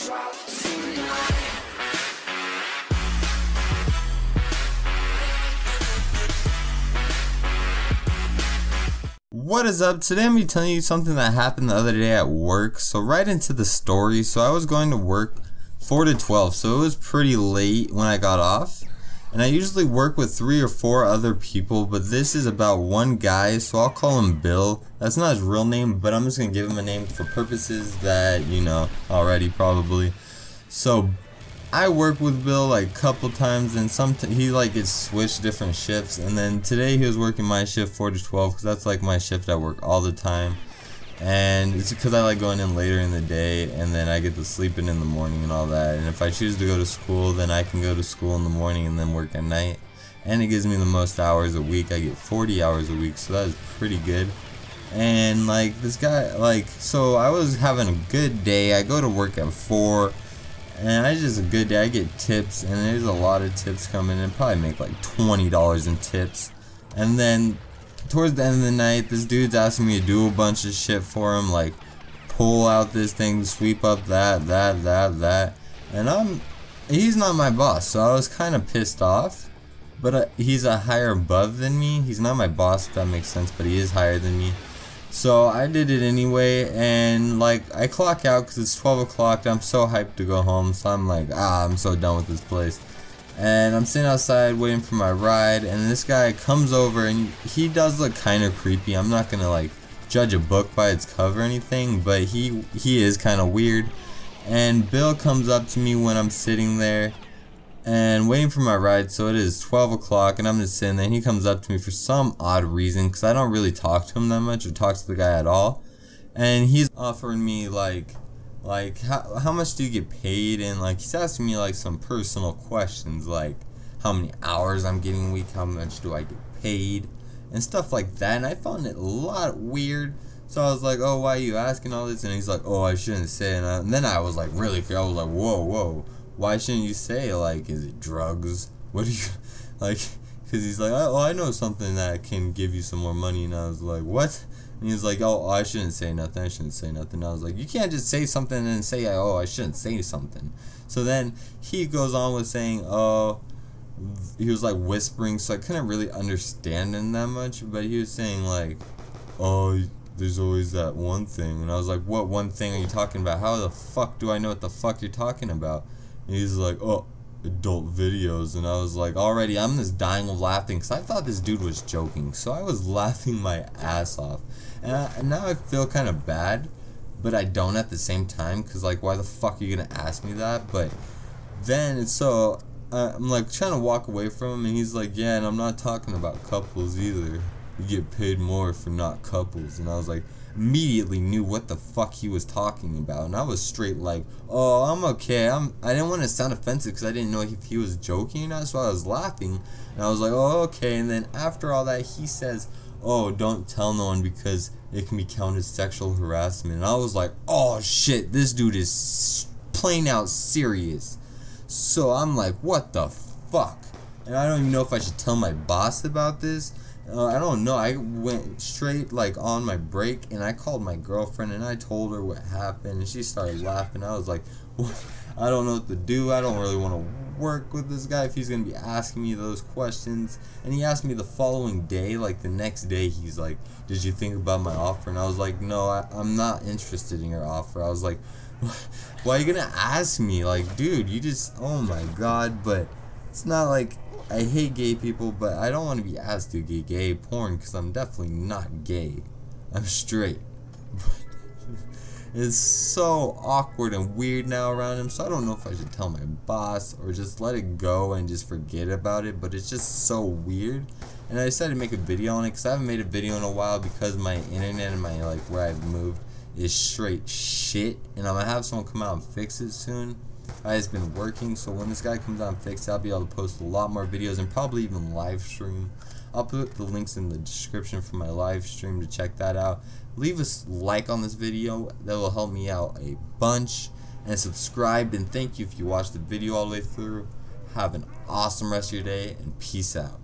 What is up? Today I'm going to be telling you something that happened the other day at work. So right into the story. So I was going to work 4 to 12, so it was pretty late when I got off. And I usually work with 3 or 4 other people, but this is about one guy, so I'll call him Bill. That's not his real name, but I'm just going to give him a name for purposes that you know already probably. So I work with Bill like a couple times, and he like gets switched different shifts, and then today he was working my shift 4 to 12 because that's like my shift at work all the time, and it's because I like going in later in the day, and then I get to sleep in the morning and all that. And if I choose to go to school, then I can go to school in the morning and then work at night, and it gives me the most hours a week. I get 40 hours a week, so that is pretty good. And like this guy, like, so I was having a good day. I go to work at 4. And it's just a good day. I get tips, and there's a lot of tips coming in. Probably make like $20 in tips. And then towards the end of the night, this dude's asking me to do a bunch of shit for him, like pull out this thing, sweep up that. And he's not my boss, so I was kind of pissed off. But he's a higher above than me. He's not my boss, if that makes sense, but he is higher than me. So I did it anyway, and like I clock out because it's 12 o'clock. I'm so hyped to go home, so I'm like, I'm so done with this place. And I'm sitting outside waiting for my ride, and this guy comes over, and he does look kind of creepy. I'm not gonna like judge a book by its cover or anything, but he is kind of weird. And Bill comes up to me when I'm sitting there and waiting for my ride. So it is 12 o'clock, and I'm just sitting there, and he comes up to me for some odd reason, because I don't really talk to him that much or talk to the guy at all. And he's offering me like how much do you get paid, and like he's asking me like some personal questions, like how many hours I'm getting a week, how much do I get paid, and stuff like that. And I found it a lot weird. So I was like, oh, why are you asking all this? And he's like, oh, I shouldn't say it. And then I was like, really, I was like, whoa, why shouldn't you say, like, is it drugs? What do you, like, because he's like, oh, I know something that can give you some more money. And I was like, what? And he's like, oh, I shouldn't say nothing. And I was like, you can't just say something and then say, oh, I shouldn't say something. So then he goes on with saying, oh, he was like whispering, so I couldn't really understand him that much. But he was saying like, oh, there's always that one thing. And I was like, what one thing are you talking about? How the fuck do I know what the fuck you're talking about? And he's like, oh, adult videos. And I was like, already I'm just dying of laughing, because I thought this dude was joking. So I was laughing my ass off. And now I feel kind of bad, but I don't at the same time, because like, why the fuck are you going to ask me that? But then so I'm like trying to walk away from him, and he's like, yeah, and I'm not talking about couples either. You get paid more for not couples. And I was like, immediately knew what the fuck he was talking about, and I was straight like, oh, I'm okay. I didn't want to sound offensive because I didn't know if he was joking or not, so I was laughing, and I was like, oh, okay. And then after all that, he says, oh, don't tell no one because it can be counted as sexual harassment. And I was like, oh shit, this dude is plain out serious. So I'm like, what the fuck? And I don't even know if I should tell my boss about this. I don't know. I went straight like on my break, and I called my girlfriend, and I told her what happened, and she started laughing. I was like, what? I don't know what to do. I don't really want to work with this guy if he's going to be asking me those questions. And he asked me the following day, like the next day, he's like, did you think about my offer? And I was like, no, I'm not interested in your offer. I was like, why are you going to ask me? Like, dude, you just, oh my god. But it's not like I hate gay people, but I don't want to be asked to get gay porn, because I'm definitely not gay. I'm straight. It's so awkward and weird now around him, so I don't know if I should tell my boss or just let it go and just forget about it, but it's just so weird. And I decided to make a video on it, because I haven't made a video in a while, because my internet and my, like, where I've moved is straight shit, and I'm gonna have someone come out and fix it soon. It's been working, so when this guy comes out and fixes it, I'll be able to post a lot more videos and probably even live stream. I'll put the links in the description for my live stream to check that out. Leave a like on this video, that will help me out a bunch, and subscribe, and thank you if you watched the video all the way through. Have an awesome rest of your day, and peace out.